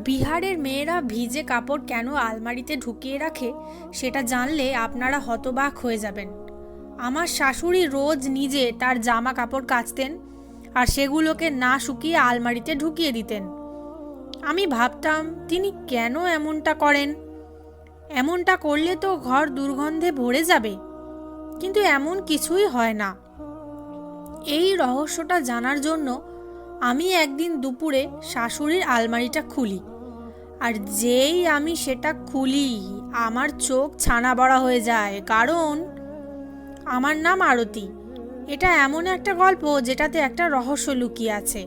বিহারের মেয়েরা ভিজে কাপড় কেন আলমারিতে ঢুকিয়ে রাখে সেটা জানলে আপনারা হতবাক হয়ে যাবেন। আমার শাশুড়ি রোজ নিজে তার জামা কাপড় কাচতেন আর সেগুলোকে না শুকিয়ে আলমারিতে ঢুকিয়ে দিতেন। আমি ভাবতাম তিনি কেন এমনটা করেন। এমনটা করলে তো ঘর দুর্গন্ধে ভরে যাবে, কিন্তু এমন কিছুই হয় না। এই রহস্যটা জানার জন্য আমি একদিন দুপুরে শাশুড়ির আলমারিটা খুলি, আর যেই আমি সেটা খুলি আমার চোখ ছানা বড়া হয়ে যায়। কারণ আমার নাম আরতি। এটা এমন একটা গল্প যেটাতে একটা রহস্য লুকিয়ে আছে।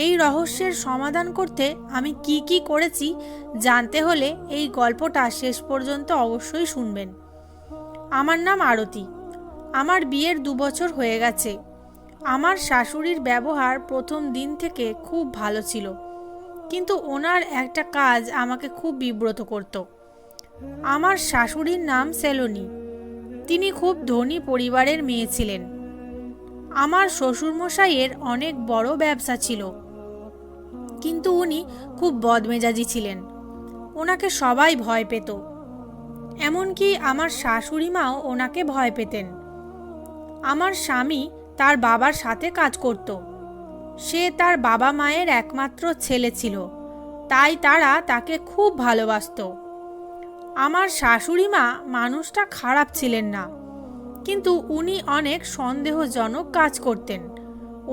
এই রহস্যের সমাধান করতে আমি কি কি করেছি জানতে হলে এই গল্পটা শেষ পর্যন্ত অবশ্যই শুনবেন। আমার নাম আরতি। আমার বিয়ের 2 বছর হয়ে গেছে। আমার শাশুড়ির ব্যবহার প্রথম দিন থেকে খুব ভালো ছিল, কিন্তু ওনার একটা কাজ আমাকে খুব বিব্রত করত। আমার শাশুড়ির নাম সেলোনি। তিনি খুব ধনী পরিবারের মেয়ে ছিলেন। আমার শ্বশুরমশাইয়ের অনেক বড় ব্যবসা ছিল, কিন্তু উনি খুব বদমেজাজি ছিলেন। ওনাকে সবাই ভয় পেত, এমনকি আমার শাশুড়ি মাও ওনাকে ভয় পেতেন। আমার স্বামী তার বাবার সাথে কাজ করত। সে তার বাবা মায়ের একমাত্র ছেলে ছিল, তাই তারা তাকে খুব ভালোবাসত। আমার শাশুড়ি মা মানুষটা খারাপ ছিলেন না, কিন্তু উনি অনেক সন্দেহজনক কাজ করতেন।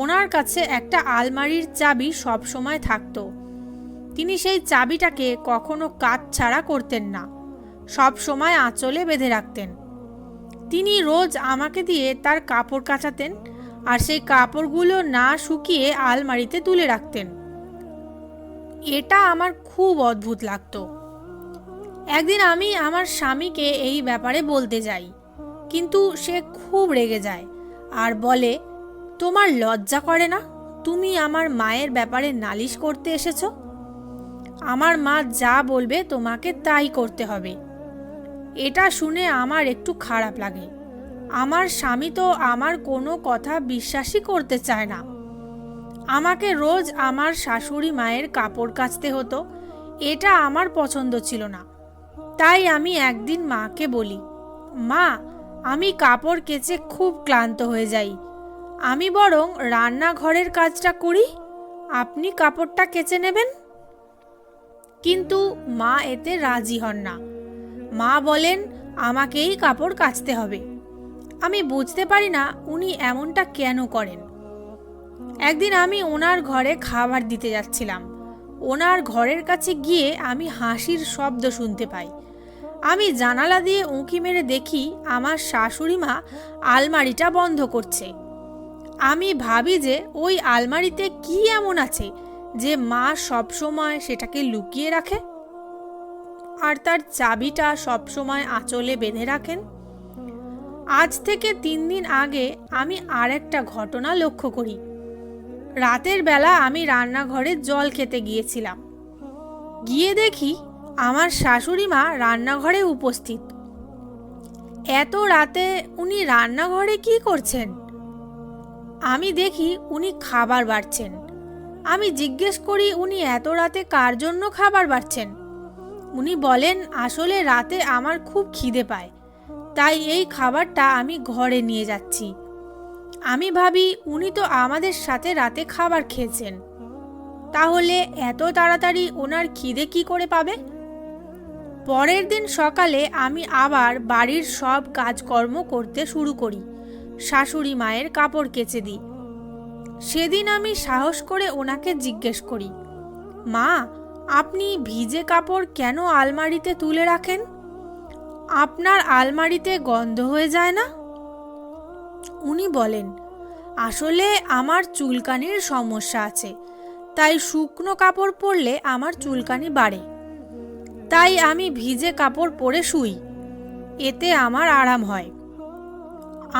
ওনার কাছে একটা আলমারির চাবি সব সময় থাকতো। তিনি সেই চাবিটাকে কখনো কাজ ছাড়া করতেন না, সব সময় আঁচলে বেঁধে রাখতেন। তিনি রোজ আমাকে দিয়ে তার কাপড় কাচাতেন, আর সেই কাপড়গুলো না শুকিয়ে আলমারিতে তুলে রাখতেন। এটা আমার খুব অদ্ভুত লাগতো। একদিন আমি আমার স্বামীকে এই ব্যাপারে বলতে যাই, কিন্তু সে খুব রেগে যায় আর বলে, তোমার লজ্জা করে না? তুমি আমার মায়ের ব্যাপারে নালিশ করতে এসেছো? আমার মা যা বলবে তোমাকে তাই করতে হবে। এটা শুনে আমার একটু খারাপ লাগে। আমার স্বামী তো আমার কোনো কথা বিশ্বাসই করতে চায় না। আমাকে রোজ আমার শাশুড়ি মায়ের কাপড় কাচতে হতো। এটা আমার পছন্দ ছিল না। তাই আমি একদিন মাকে বলি, মা, আমি কাপড় কেচে খুব ক্লান্ত হয়ে যাই। আমি বরং রান্নাঘরের কাজটা করি, আপনি কাপড়টা কেচে নেবেন। কিন্তু মা এতে রাজি হন না। মা বলেন আমাকেই কাপড় কাচতে হবে। আমি বুঝতে পারি না উনি এমনটা কেন করেন। একদিন আমি ওনার ঘরে খাবার দিতে যাচ্ছিলাম। ওনার ঘরের কাছে গিয়ে আমি হাসির শব্দ শুনতে পাই। আমি জানালা দিয়ে উঁকি মেরে দেখি আমার শাশুড়ি মা আলমারিটা বন্ধ করছে। আমি ভাবি যে ওই আলমারিতে কি এমন আছে যে মা সবসময় সেটাকে লুকিয়ে রাখে আর তার চাবিটা সবসময় আঁচলে বেঁধে রাখেন। আজ থেকে 3 দিন আগে আমি আরেকটা ঘটনা লক্ষ্য করি। রাতের বেলা আমি রান্নাঘরে জল খেতে গিয়েছিলাম। গিয়ে দেখি আমার শাশুড়ি মা রান্নাঘরে উপস্থিত। এত রাতে উনি রান্নাঘরে কি করছেন? আমি দেখি উনি খাবার বাড়ছেন। আমি জিজ্ঞেস করি উনি এত রাতে কার জন্য খাবার বাড়ছেন। উনি বলেন, আসলে রাতে আমার খুব খিদে পায়, তাই এই খাবারটা আমি ঘরে নিয়ে যাচ্ছি। আমি ভাবি উনি তো আমাদের সাথে রাতে খাবার খেয়েছেন, তাহলে এত তাড়াতাড়ি ওনার খিদে কি করে পাবে? পরের দিন সকালে আমি আবার বাড়ির সব কাজকর্ম করতে শুরু করি। শাশুড়ি মায়ের কাপড় কেচে দিই। সেদিন আমি সাহস করে ওনাকে জিজ্ঞেস করি, মা, আপনি ভিজে কাপড় কেন আলমারিতে তুলে রাখেন? আপনার আলমারিতে গন্ধ হয়ে যায় না? উনি বলেন, আসলে আমার চুলকানির সমস্যা আছে, তাই শুকনো কাপড় পরলে আমার চুলকানি বাড়ে। তাই আমি ভিজে কাপড় পরে শুই, এতে আমার আরাম হয়।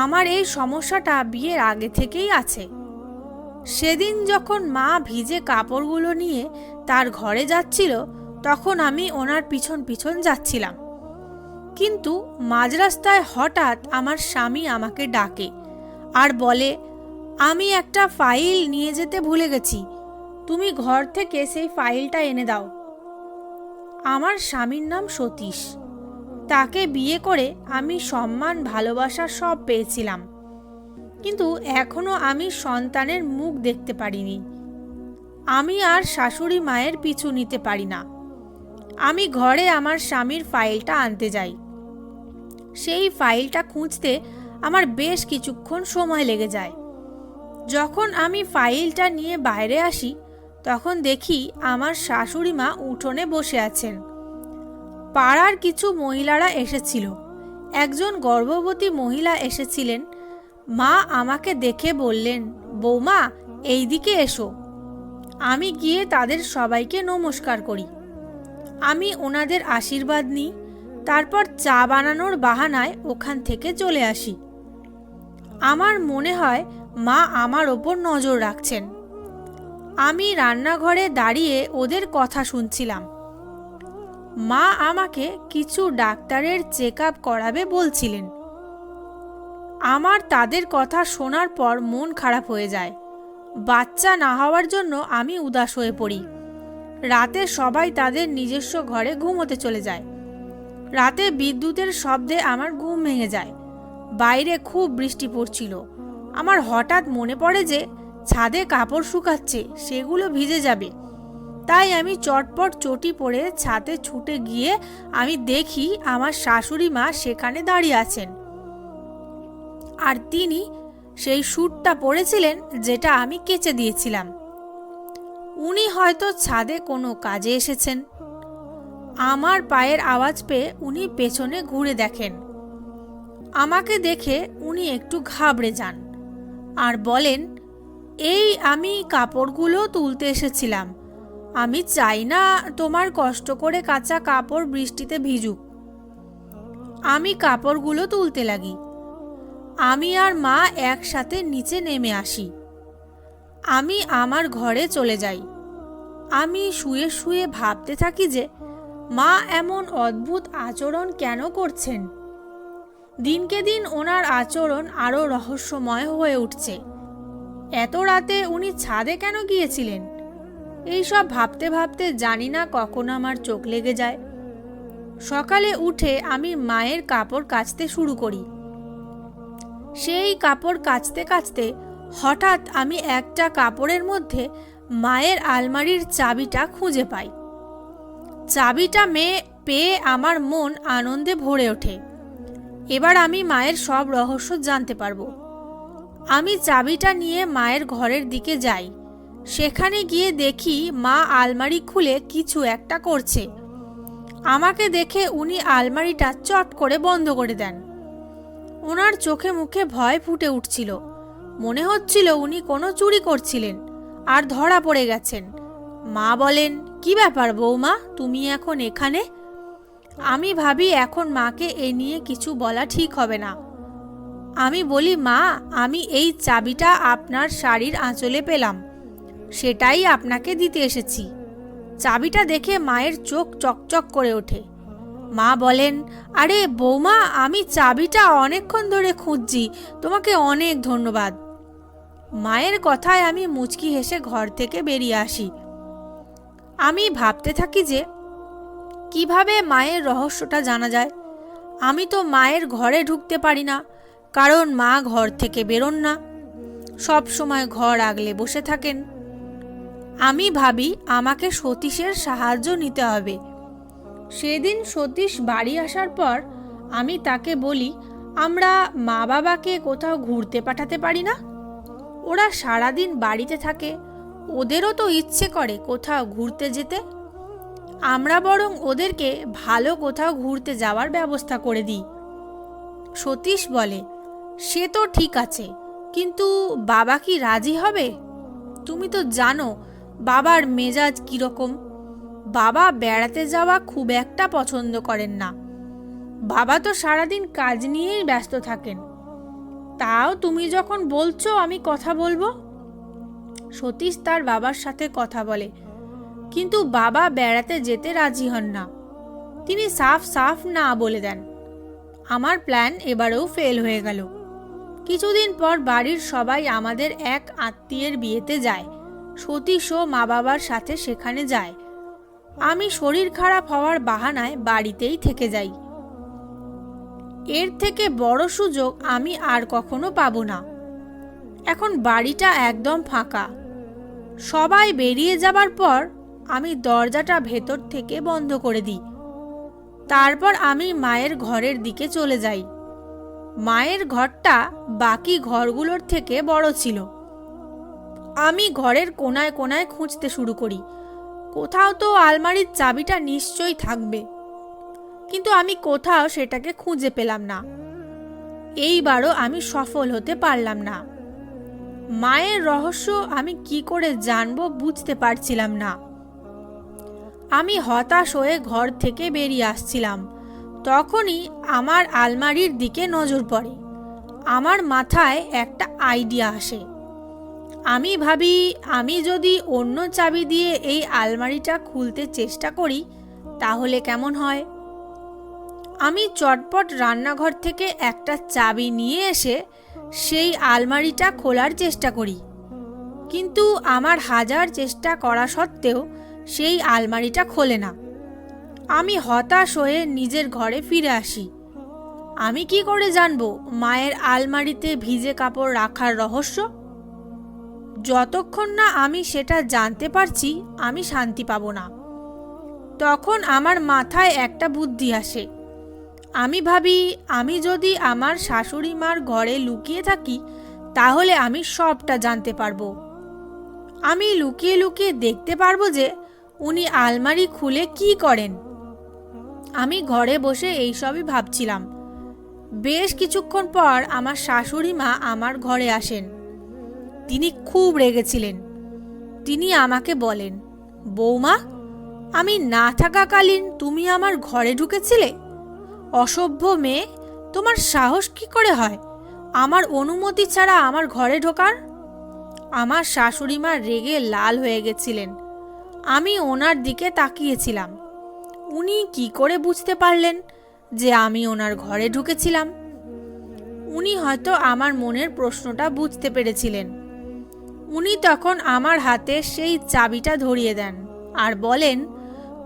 আমার এই সমস্যাটা বিয়ের আগে থেকেই আছে। সেদিন যখন মা ভিজে কাপড়গুলো নিয়ে তার ঘরে যাচ্ছিল, তখন আমি ওনার পিছন পিছন যাচ্ছিলাম। কিন্তু মাঝ রাস্তায় হঠাৎ আমার স্বামী আমাকে ডাকে আর বলে, আমি একটা ফাইল নিয়ে যেতে ভুলে গেছি, তুমি ঘর থেকে সেই ফাইলটা এনে দাও, আমার স্বামীর নাম সতীশ। তাকে বিয়ে করে আমি সম্মান ভালোবাসা সব পেয়েছিলাম, কিন্তু এখনো আমি সন্তানের মুখ দেখতে পারিনি। আমি আর শাশুড়ি মায়ের পিছু নিতে পারি না। আমি ঘরে আমার স্বামীর ফাইলটা আনতে যাই। সেই ফাইলটা খুঁজতে আমার বেশ কিছুক্ষণ সময় লেগে যায়। যখন আমি ফাইলটা নিয়ে বাইরে আসি তখন দেখি আমার শাশুড়ি মা উঠোনে বসে আছেন। পাড়ার কিছু মহিলারা এসেছিল। একজন গর্ভবতী মহিলা এসেছিলেন। মা আমাকে দেখে বললেন, বৌমা, এইদিকে এসো। আমি গিয়ে তাদের সবাইকে নমস্কার করি। আমি ওনাদের আশীর্বাদ নিই, তারপর চা বানানোর বাহানায় ওখান থেকে চলে আসি। আমার মনে হয় মা আমার ওপর নজর রাখছেন। আমি রান্নাঘরে দাঁড়িয়ে ওদের কথা শুনছিলাম। মা আমাকে কিছু ডাক্তারের চেক আপ করাবে বলছিলেন। আমার তাদের কথা শোনার পর মন খারাপ হয়ে যায়। বাচ্চা না হওয়ার জন্য আমি উদাস হয়ে পড়ি। রাতে সবাই তাদের নিজস্ব ঘরে ঘুমোতে চলে যায়। রাতে বিদ্যুতের শব্দে আমার ঘুম ভেঙে যায়। বাইরে খুব বৃষ্টি পড়ছিল। আমার হঠাৎ মনে পড়ে যে ছাদে কাপড় শুকাচ্ছে, সেগুলো ভিজে যাবে। তাই আমি চটপট চটি পরে ছাদে ছুটে গিয়ে আমি দেখি আমার শাশুড়ি মা সেখানে দাঁড়িয়ে আছেন। আর তিনি সেই স্যুটটা পরেছিলেন যেটা আমি কেচে দিয়েছিলাম। উনি হয়তো ছাদে কোনো কাজে এসেছেন। আমার পায়ের আওয়াজ পেয়ে উনি পেছনে ঘুরে দেখেন। আমাকে দেখে উনি একটু ঘাবড়ে যান আর বলেন, এই আমি কাপড়গুলো তুলতে এসেছিলাম। আমি চাই না তোমার কষ্ট করে কাঁচা কাপড় বৃষ্টিতে ভিজুক। আমি কাপড়গুলো তুলতে লাগি। আমি আর মা একসাথে নিচে নেমে আসি। আমি আমার ঘরে চলে যাই। আমি শুয়ে শুয়ে ভাবতে থাকি যে মা এমন অদ্ভুত আচরণ কেন করছেন। দিনকে দিন ওনার আচরণ আরও রহস্যময় হয়ে উঠছে। এত রাতে উনি ছাদে কেন গিয়েছিলেন? এইসব ভাবতে ভাবতে জানি না কখন আমার চোখ লেগে যায়। সকালে উঠে আমি মায়ের কাপড় কাচতে শুরু করি। সেই কাপড় কাচতে কাচতে হঠাৎ আমি একটা কাপড়ের মধ্যে মায়ের আলমারির চাবিটা খুঁজে পাই। চাবিটা পেয়ে আমার মন আনন্দে ভরে ওঠে। এবার আমি মায়ের সব রহস্য জানতে পারবো। আমি চাবিটা নিয়ে মায়ের ঘরের দিকে যাই। সেখানে গিয়ে দেখি মা আলমারি খুলে কিছু একটা করছে। আমাকে দেখে উনি আলমারিটা চট করে বন্ধ করে দেন। ওনার চোখে মুখে ভয় ফুটে উঠছিল। মনে হচ্ছিল উনি কোনো চুরি করছিলেন আর ধরা পড়ে গেছেন। মা বলেন, কি ব্যাপার বৌমা, তুমি এখন এখানে? আমি ভাবি এখন মাকে এ নিয়ে কিছু বলা ঠিক হবে না। আমি বলি, মা, আমি এই চাবিটা আপনার শাড়ির আঁচলে পেলাম, সেটাই আপনাকে দিতে এসেছি। চাবিটা দেখে মায়ের চোখ চকচক করে ওঠে। মা বলেন, আরে বৌমা, আমি চাবিটা অনেকক্ষণ ধরে খুঁজছি, তোমাকে অনেক ধন্যবাদ। মায়ের কথায় আমি মুচকি হেসে ঘর থেকে বেরিয়ে আসি। আমি ভাবতে থাকি যে কিভাবে মায়ের রহস্যটা জানা যায়। আমি তো মায়ের ঘরে ঢুকতে পারি না, কারণ মা ঘর থেকে বেরোন না, সব সময় ঘর আগলে বসে থাকেন। আমি ভাবি আমাকে সতীশের সাহায্য নিতে হবে। সেদিন সতীশ বাড়ি আসার পর আমি তাকে বলি, আমরা মা বাবাকে কোথাও ঘুরতে পাঠাতে পারি না? ওরা সারাদিন বাড়িতে থাকে, ওদেরও তো ইচ্ছে করে কোথাও ঘুরতে যেতে। আমরা বরং ওদেরকে ভালো কোথাও ঘুরতে যাওয়ার ব্যবস্থা করে দিই। সতীশ বলে, সে তো ঠিক আছে, কিন্তু বাবা কি রাজি হবে? তুমি তো জানো বাবার মেজাজ কিরকম। বাবা বেড়াতে যাওয়া খুব একটা পছন্দ করেন না। বাবা তো সারাদিন কাজ নিয়েই ব্যস্ত থাকেন। তাও তুমি যখন বলছো আমি কথা বলবো। সতীশ তার বাবার সাথে কথা বলে, কিন্তু বাবা বেড়াতে যেতে রাজি হন না। তিনি সাফ সাফ না বলে দেন। আমার প্ল্যান এবারেও ফেল হয়ে গেল। কিছুদিন পর বাড়ির সবাই আমাদের এক আত্মীয়ের বিয়েতে যায়। সতীশও মা বাবার সাথে সেখানে যায়। আমি শরীর খারাপ হওয়ার বাহানায় বাড়িতেই থেকে যাই। এর থেকে বড় সুযোগ আমি আর কখনো পাবো না। এখন বাড়িটা একদম ফাঁকা। সবাই বেরিয়ে যাবার পর আমি দরজাটা ভেতর থেকে বন্ধ করে দিই। তারপর আমি মায়ের ঘরের দিকে চলে যাই। মায়ের ঘরটা বাকি ঘরগুলোর থেকে বড় ছিল। আমি ঘরের কোনায় কোনায় খুঁজতে শুরু করি। কোথাও তো আলমারির চাবিটা নিশ্চয়ই থাকবে, কিন্তু আমি কোথাও সেটাকে খুঁজে পেলাম না। এইবারও আমি সফল হতে পারলাম না। মায়ের রহস্য আমি কি করে জানবো বুঝতে পারছিলাম না। আমি হতাশ হয়ে ঘর থেকে বেরিয়ে আসছিলাম। তখনই আমার আলমারির দিকে নজর পড়ে। আমার মাথায় একটা আইডিয়া আসে। আমি ভাবি, আমি যদি অন্য চাবি দিয়ে এই আলমারিটা খুলতে চেষ্টা করি তাহলে কেমন হয়। আমি চটপট রান্নাঘর থেকে একটা চাবি নিয়ে এসে সেই আলমারিটা খোলার চেষ্টা করি, কিন্তু আমার হাজার চেষ্টা করা সত্ত্বেও সেই আলমারিটা খোলে না। আমি হতাশ হয়ে নিজের ঘরে ফিরে আসি। আমি কি করে জানবো মায়ের আলমারিতে ভিজে কাপড় রাখার রহস্য? যতক্ষণ না আমি সেটা জানতে পারছি আমি শান্তি পাবো না। তখন আমার মাথায় একটা বুদ্ধি আসে। আমি ভাবি, আমি যদি আমার শাশুড়ি মার ঘরে লুকিয়ে থাকি তাহলে আমি সবটা জানতে পারবো। আমি লুকিয়ে লুকিয়ে দেখতে পারবো যে উনি আলমারি খুলে কি করেন। আমি ঘরে বসে এইসবই ভাবছিলাম। বেশ কিছুক্ষণ পর আমার শাশুড়ি মা আমার ঘরে আসেন। তিনি খুব রেগেছিলেন। তিনি আমাকে বলেন, বৌমা, আমি না থাকাকালীন তুমি আমার ঘরে ঢুকেছিলে? অসভ্য মেয়ে, তোমার সাহস কি করে হয় আমার অনুমতি ছাড়া আমার ঘরে ঢোকার? আমার শাশুড়ি মা রেগে লাল হয়ে গেছিলেন। আমি ওনার দিকে তাকিয়েছিলাম। উনি কি করে বুঝতে পারলেন যে আমি ওনার ঘরে ঢুকেছিলাম? উনি হয়তো আমার মনের প্রশ্নটা বুঝতে পেরেছিলেন। উনি তখন আমার হাতে সেই চাবিটা ধরিয়ে দেন আর বলেন,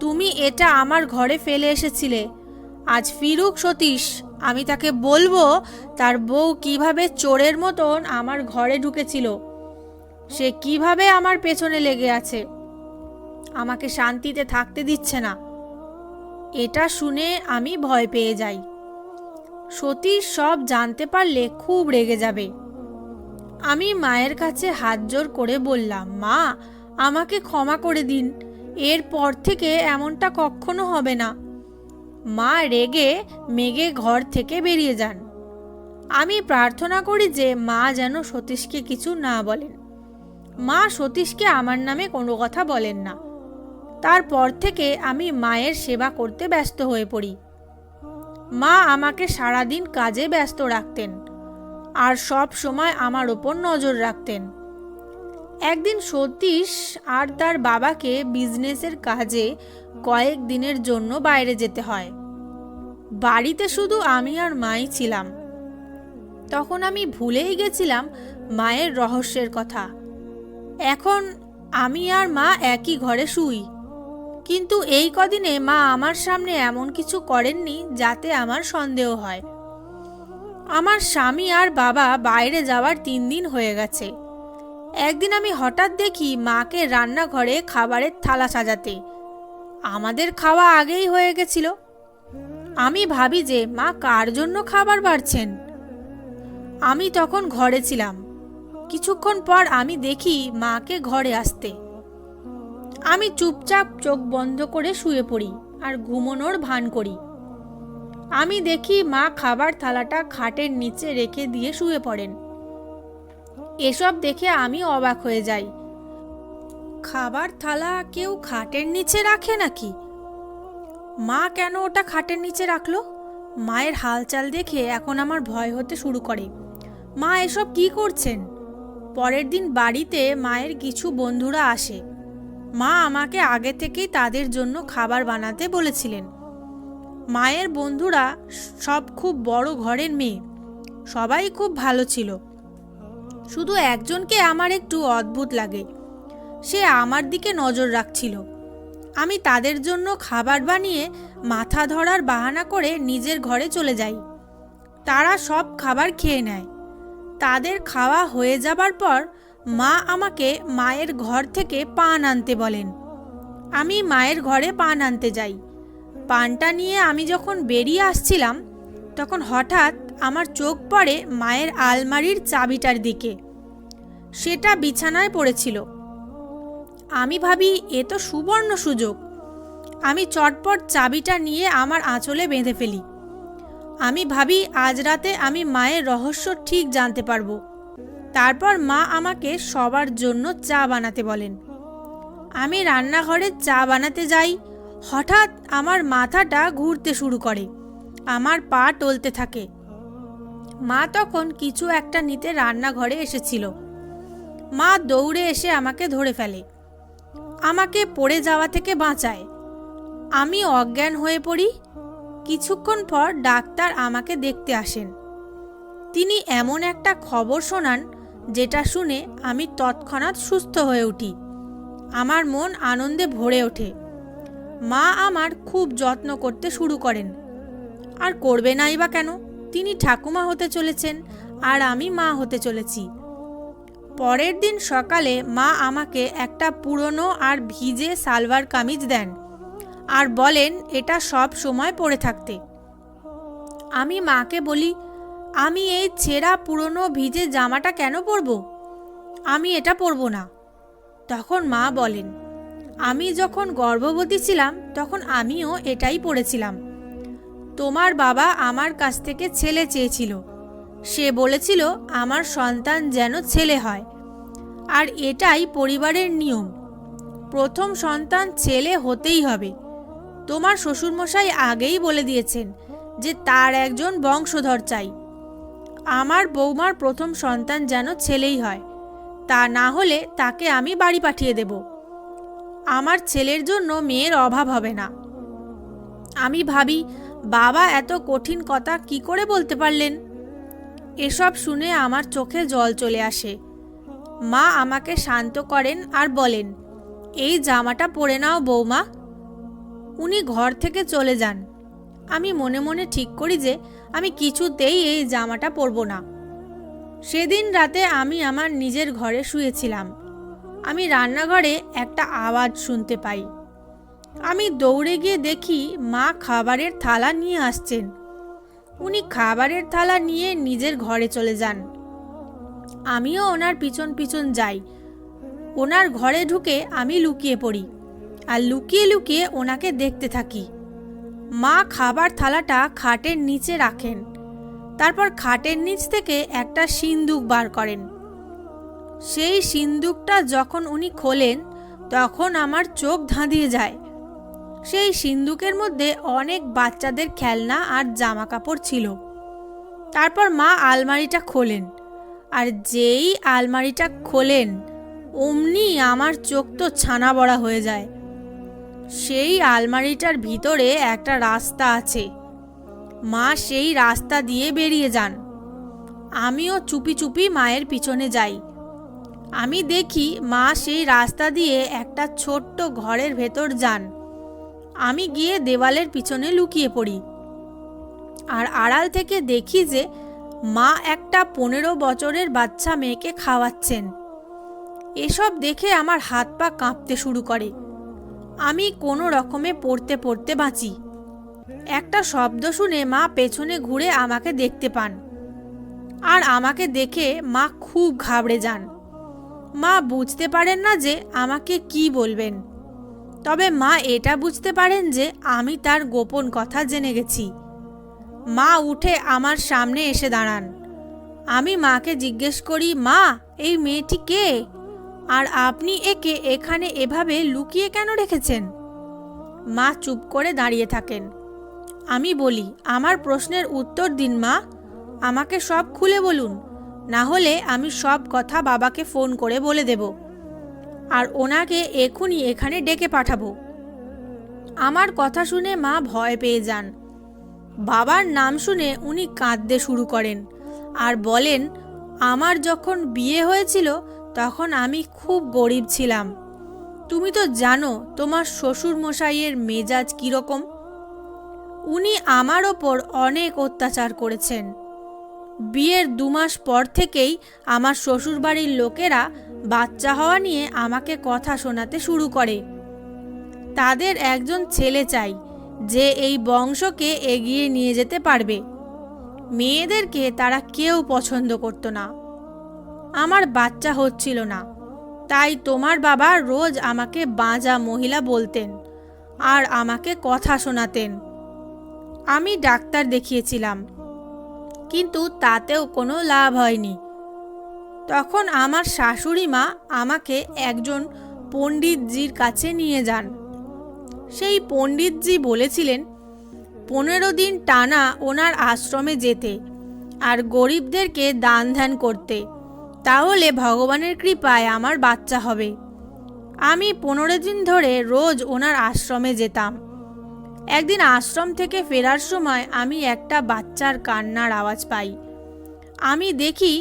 তুমি এটা আমার ঘরে ফেলে এসেছিলে। আজ ফিরুক সতীশ, আমি তাকে বলবো তার বউ কিভাবে চোরের মতন আমার ঘরে ঢুকেছিল, সে কিভাবে আমার পেছনে লেগে আছে, আমাকে শান্তিতে থাকতে দিচ্ছে না। এটা শুনে আমি ভয় পেয়ে যাই। সতীশ সব জানতে পারলে খুব রেগে যাবে। আমি মায়ের কাছে হাত জোর করে বললাম, মা, আমাকে ক্ষমা করে দিন, এরপর থেকে এমনটা কখনো হবে না। মা রেগে মেগে ঘর থেকে বেরিয়ে যান। আমি প্রার্থনা করি যে মা যেন সতীশকে কিছু না বলেন। মা সতীশকে আমার নামে কোনো কথা বলেন না। তারপর থেকে আমি মায়ের সেবা করতে ব্যস্ত হয়ে পড়ি। মা আমাকে সারাদিন কাজে ব্যস্ত রাখতেন আর সব সময় আমার ওপর নজর রাখতেন। একদিন সতীশ আর তার বাবাকে বিজনেসের কাজে কয়েক দিনের জন্য বাইরে যেতে হয়। বাড়িতে শুধু আমি আর মাই ছিলাম। তখন আমি ভুলেই গেছিলাম মায়ের রহস্যের কথা। এখন আমি আর মা একই ঘরে শুই, কিন্তু এই কদিনে মা আমার সামনে এমন কিছু করেননি যাতে আমার সন্দেহ হয়। আমার স্বামী আর বাবা বাইরে যাওয়ার 3 দিন হয়ে গেছে। একদিন আমি হঠাৎ দেখি মাকে রান্নাঘরে খাবারের থালা সাজাতে। আমাদের খাওয়া আগেই হয়ে গেছিল। আমি ভাবি যে মা কার জন্য খাবার বাড়ছেন। আমি তখন ঘরে ছিলাম। কিছুক্ষণ পর আমি দেখি মাকে ঘরে আসতে। আমি চুপচাপ চোখ বন্ধ করে শুয়ে পড়ি আর ঘুমানোর ভান করি। আমি দেখি মা খাবার থালাটা খাটের নিচে রেখে দিয়ে শুয়ে পড়েন। এসব দেখে আমি অবাক হয়ে যাই। খাবার থালা কেউ খাটের নিচে রাখে নাকি? মা কেন ওটা খাটের নিচে রাখলো? মায়ের হালচাল দেখে এখন আমার ভয় হতে শুরু করে। মা এসব কি করছেন? পরের দিন বাড়িতে মায়ের কিছু বন্ধুরা আসে। মা আমাকে আগে থেকেই তাদের জন্য খাবার বানাতে বলেছিলেন। মায়ের বন্ধুরা সব খুব বড় ঘরের মেয়ে, সবাই খুব ভালো ছিল। শুধু একজনকে আমার একটু অদ্ভুত লাগে। সে আমার দিকে নজর রাখছিল। আমি তাদের জন্য খাবার বানিয়ে মাথা ধরার বাহানা করে নিজের ঘরে চলে যাই। তারা সব খাবার খেয়ে নেয়। তাদের খাওয়া হয়ে যাবার পর মা আমাকে মায়ের ঘর থেকে পান আনতে বলেন। আমি মায়ের ঘরে পান আনতে যাই। পানটা নিয়ে আমি যখন বেরিয়ে আসছিলাম তখন হঠাৎ আমার চোখ পড়ে মায়ের আলমারির চাবিটার দিকে। সেটা বিছানায় পড়েছিল। আমি ভাবি এ তো সুবর্ণ সুযোগ। আমি চটপট চাবিটা নিয়ে আমার আঁচলে বেঁধে ফেলি। আমি ভাবি আজ রাতে আমি মায়ের রহস্য ঠিক জানতে পারবো। তারপর মা আমাকে সবার জন্য চা বানাতে বলেন। আমি রান্নাঘরে চা বানাতে যাই। হঠাৎ আমার মাথাটা ঘুরতে শুরু করে, আমার পা টলতে থাকে। মা তখন কিছু একটা নিতে রান্নাঘরে এসেছিল। মা দৌড়ে এসে আমাকে ধরে ফেলে, আমাকে পড়ে যাওয়া থেকে বাঁচায়। আমি অজ্ঞান হয়ে পড়ি। কিছুক্ষণ পর ডাক্তার আমাকে দেখতে আসেন। তিনি এমন একটা খবর শোনান যেটা শুনে আমি তৎক্ষণাৎ সুস্থ হয়ে উঠি। আমার মন আনন্দে ভরে ওঠে। মা আমার খুব যত্ন করতে শুরু করেন। আর করবে নাই বা কেন? তিনি ঠাকুমা হতে চলেছেন আর আমি মা হতে চলেছি। পরের দিন সকালে মা আমাকে একটা পুরনো আর ভিজে সালোয়ার কামিজ দেন আর বলেন এটা সব সময় পরে থাকতে। আমি মাকে বলি, আমি এই ছেঁড়া পুরনো ভিজে জামাটা কেন পরবো? আমি এটা পরবো না। তখন মা বলেন, আমি যখন গর্ভবতী ছিলাম তখন আমিও এটাই পরেছিলাম। তোমার বাবা আমার কাছ থেকে ছেলে চেয়েছিল। সে বলেছিল আমার সন্তান যেন ছেলে হয়, আর এটাই পরিবারের নিয়ম। প্রথম সন্তান ছেলে হতেই হবে। তোমার শ্বশুরমশাই আগেই বলে দিয়েছেন যে তার একজন বংশধর চাই। আমার বৌমার প্রথম সন্তান যেন ছেলেই হয়, তা না হলে তাকে আমি বাড়ি পাঠিয়ে দেব। আমার ছেলের জন্য মেয়ের অভাব হবে না। আমি ভাবি বাবা এত কঠিন কথা কি করে বলতে পারলেন? এসব শুনে আমার চোখে জল চলে আসে। মা আমাকে শান্ত করেন আর বলেন, এই জামাটা পরে নাও বৌমা। উনি ঘর থেকে চলে যান। আমি মনে মনে ঠিক করি যে আমি কিছুতেই এই জামাটা পরব না। সেদিন রাতে আমি আমার নিজের ঘরে শুয়েছিলাম। আমি রান্নাঘরে একটা আওয়াজ শুনতে পাই। আমি দৌড়ে গিয়ে দেখি মা খাবারের থালা নিয়ে আসছেন। উনি খাবারের থালা নিয়ে নিজের ঘরে চলে যান। আমিও ওনার পিছন পিছন যাই। ওনার ঘরে ঢুকে আমি লুকিয়ে পড়ি আর লুকিয়ে লুকিয়ে ওনাকে দেখতে থাকি। মা খাবার থালাটা খাটের নিচে রাখেন। তারপর খাটের নিচ থেকে একটা সিন্দুক বার করেন। সেই সিন্দুকটা যখন উনি খোলেন তখন আমার চোখ ধাঁধিয়ে যায়। সেই সিন্দুকের মধ্যে অনেক বাচ্চাদের খেলনা আর জামা কাপড় ছিল। তারপর মা আলমারিটা খোলেন, আর যেই আলমারিটা খোলেন অমনি আমার চোখ তো ছানা বড়া হয়ে যায়। সেই আলমারিটার ভিতরে একটা রাস্তা আছে। মা সেই রাস্তা দিয়ে বেরিয়ে যান। আমিও চুপি চুপি মায়ের পিছনে যাই। আমি দেখি মা সেই রাস্তা দিয়ে একটা ছোট্ট ঘরের ভেতর যান। আমি গিয়ে দেওয়ালের পিছনে লুকিয়ে পড়ি আর আড়াল থেকে দেখি যে মা একটা 15 বছরের বাচ্চা মেয়েকে খাওয়াচ্ছেন। এসব দেখে আমার হাত পা কাঁপতে শুরু করে। আমি কোনো রকমে পড়তে পড়তে বাঁচি। একটা শব্দ শুনে মা পেছনে ঘুরে আমাকে দেখতে পান, আর আমাকে দেখে মা খুব ঘাবড়ে যান। মা বুঝতে পারেন না যে আমাকে কি বলবেন, তবে মা এটা বুঝতে পারেন যে আমি তার গোপন কথা জেনে গেছি। মা উঠে আমার সামনে এসে দাঁড়ান। আমি মাকে জিজ্ঞেস করি, মা এই মেয়েটি কে, আর আপনি একে এখানে এভাবে লুকিয়ে কেন রেখেছেন? মা চুপ করে দাঁড়িয়ে থাকেন। আমি বলি, আমার প্রশ্নের উত্তর দিন মা, আমাকে সব খুলে বলুন, না হলে আমি সব কথা বাবাকে ফোন করে বলে দেব আর ওনাকে এখনই এখানে ডেকে পাঠাবো। আমার কথা শুনে মা ভয় পেয়ে যান। বাবার নাম শুনে উনি কাঁদতে শুরু করেন আর বলেন, আমার যখন বিয়ে হয়েছিল তখন আমি খুব গরিব ছিলাম। তুমি তো জানো তোমার শ্বশুর মশাইয়ের মেজাজ কীরকম। উনি আমার ওপর অনেক অত্যাচার করেছেন। বিয়ের 2 মাস পর থেকেই আমার শ্বশুরবাড়ির লোকেরা বাচ্চা হওয়া নিয়ে আমাকে কথা শোনাতে শুরু করে। তাদের একজন ছেলে চাই যে এই বংশকে এগিয়ে নিয়ে যেতে পারবে। মেয়েদেরকে তারা কেউ পছন্দ করতো না। আমার বাচ্চা হচ্ছিল না, তাই তোমার বাবা রোজ আমাকে বাঁজা মহিলা বলতেন আর আমাকে কথা শোনাতেন। আমি ডাক্তার দেখিয়েছিলাম, কিন্তু তাতেও কোনো লাভ হয়নি। তখন আমার শাশুড়ি মা আমাকে একজন পণ্ডিতজির কাছে নিয়ে যান। সেই পণ্ডিতজি বলেছিলেন 15 দিন টানা ওনার আশ্রমে যেতে আর গরিবদেরকে দান ধ্যান করতে, তাহলে ভগবানের কৃপায় আমার বাচ্চা হবে। আমি 15 দিন ধরে রোজ ওনার আশ্রমে যেতাম। একদিন আশ্রম থেকে ফেরার সময় আমি একটা বাচ্চার কান্নার আওয়াজ পাই। আমি দেখি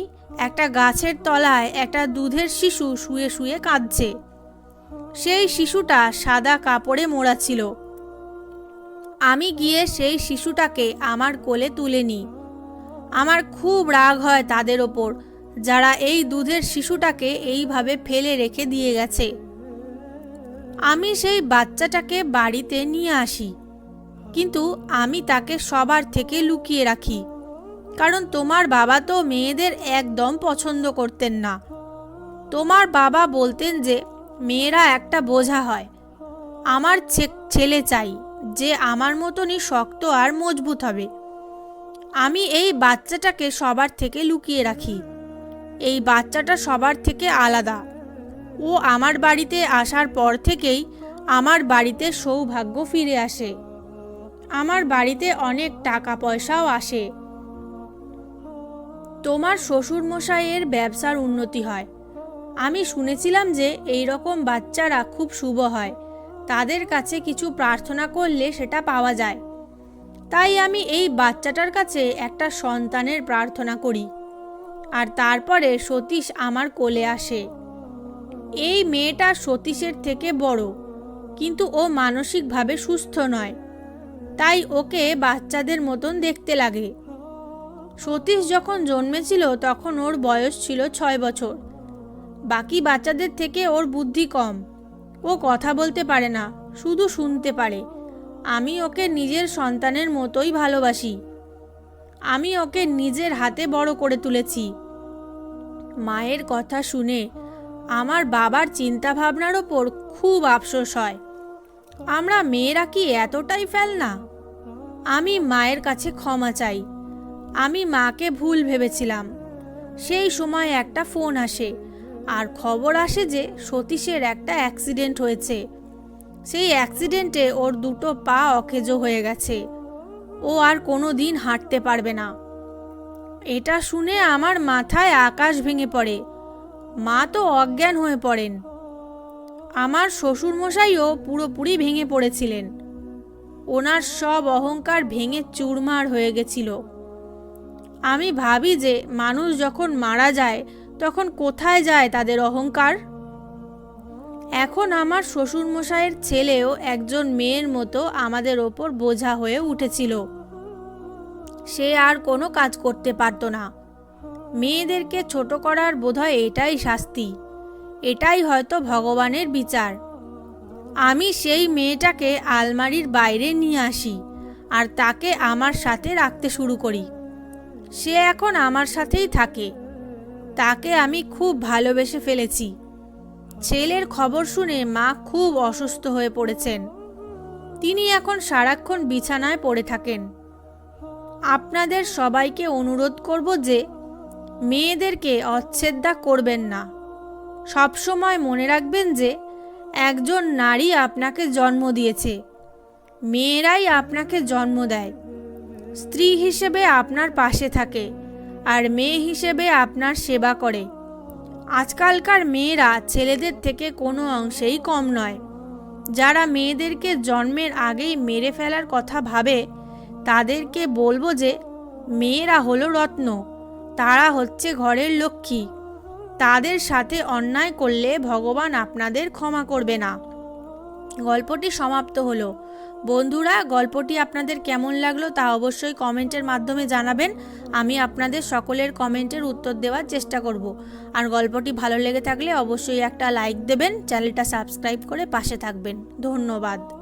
একটা গাছের তলায় একটা দুধের শিশু শুয়ে শুয়ে কাঁদছে। সেই শিশুটা সাদা কাপড়ে মোড়া ছিল। আমি গিয়ে সেই শিশুটাকে আমার কোলে তুলে নিই। আমার খুব রাগ হয় তাদের ওপর, যারা এই দুধের শিশুটাকে এইভাবে ফেলে রেখে দিয়ে গেছে। আমি সেই বাচ্চাটাকে বাড়িতে নিয়ে আসি, কিন্তু আমি তাকে সবার থেকে লুকিয়ে রাখি, কারণ তোমার বাবা তো মেয়েদের একদম পছন্দ করতেন না। তোমার বাবা বলতেন যে মেয়েরা একটা বোঝা হয়। আমার ছেলে চাই যে আমার মতনই শক্ত আর মজবুত হবে। আমি এই বাচ্চাটাকে সবার থেকে লুকিয়ে রাখি। এই বাচ্চাটা সবার থেকে আলাদা। ও আমার বাড়িতে আসার পর থেকেই আমার বাড়িতে সৌভাগ্য ফিরে আসে। আমার বাড়িতে অনেক টাকা পয়সাও আসে। তোমার শ্বশুর মশাইয়ের ব্যবসার উন্নতি হয়। আমি শুনেছিলাম যে এই রকম বাচ্চারা খুব শুভ হয়, তাদের কাছে কিছু প্রার্থনা করলে সেটা পাওয়া যায়। তাই আমি এই বাচ্চাটার কাছে একটা সন্তানের প্রার্থনা করি, আর তারপরে সতীশ আমার কোলে আসে। এই মেয়েটা সতীশের থেকে বড়, কিন্তু ও মানসিকভাবে সুস্থ নয়, তাই ওকে বাচ্চাদের মতন দেখতে লাগে। সতীশ যখন জন্মেছিল তখন ওর বয়স ছিল 6 বছর। বাকি বাচ্চাদের থেকে ওর বুদ্ধি কম। ও কথা বলতে পারে না, শুধু শুনতে পারে। আমি ওকে নিজের সন্তানের মতোই ভালোবাসি। আমি ওকে নিজের হাতে বড় করে তুলেছি। মায়ের কথা শুনে আমার বাবার চিন্তাভাবনার ওপর খুব আফসোস হয়। আমরা মেয়েরা কি এতটাই ফেলনা? আমি মায়ের কাছে ক্ষমা চাই। আমি মাকে ভুল ভেবেছিলাম। সেই সময় একটা ফোন আসে আর খবর আসে যে সতীশের একটা অ্যাক্সিডেন্ট হয়েছে। সেই অ্যাক্সিডেন্টে ওর 2টো পা অকেজো হয়ে গেছে। ও আর কোনো দিন হাঁটতে পারবে না। এটা শুনে আমার মাথায় আকাশ ভেঙে পড়ে। মা তো অজ্ঞান হয়ে পড়েন। আমার শ্বশুরমশাইও পুরোপুরি ভেঙে পড়েছিলেন। ওনার সব অহংকার ভেঙে চুরমার হয়ে গেছিল। আমি ভাবি যে মানুষ যখন মারা যায় তখন কোথায় যায় তাদের অহংকার। এখন আমার শ্বশুরমশাইয়ের ছেলেও একজন মেয়ের মতো আমাদের ওপর বোঝা হয়ে উঠেছিল। সে আর কোনো কাজ করতে পারতো না। মেয়েদেরকে ছোট করার বোধহয় এটাই শাস্তি, এটাই হয়তো ভগবানের বিচার। আমি সেই মেয়েটাকে আলমারির বাইরে নিয়ে আসি আর তাকে আমার সাথে রাখতে শুরু করি। সে এখন আমার সাথেই থাকে। তাকে আমি খুব ভালোবেসে ফেলেছি। ছেলের খবর শুনে মা খুব অসুস্থ হয়ে পড়েছেন। তিনি এখন সারাক্ষণ বিছানায় পড়ে থাকেন। আপনাদের সবাইকে অনুরোধ করব যে মেয়েদেরকে অচ্ছেদ্যা করবেন না। সবসময় মনে রাখবেন যে একজন নারী আপনাকে জন্ম দিয়েছে। মেয়েরাই আপনাকে জন্ম দেয়। স্ত্রী হিসেবে আপনার পাশে থাকে আর মেয়ে হিসেবে আপনার সেবা করে। আজকালকার মেয়েরা ছেলেদের থেকে কোনো অংশেই কম নয়। যারা মেয়েদেরকে জন্মের আগেই মেরে ফেলার কথা ভাবে তাদেরকে বলবো যে মেয়েরা হলো রত্ন, তারা হচ্ছে ঘরের লক্ষ্মী। তাদের সাথে অন্যায় করলে ভগবান আপনাদের ক্ষমা করবে না। গল্পটি সমাপ্ত হলো। বন্ধুরা, গল্পটি আপনাদের কেমন লাগলো তা অবশ্যই কমেন্টের মাধ্যমে জানাবেন। আমি আপনাদের সকলের কমেন্টের উত্তর দেওয়ার চেষ্টা করব। আর গল্পটি ভালো লেগে থাকলে অবশ্যই একটা লাইক দেবেন, চ্যানেলটা সাবস্ক্রাইব করে পাশে থাকবেন। ধন্যবাদ।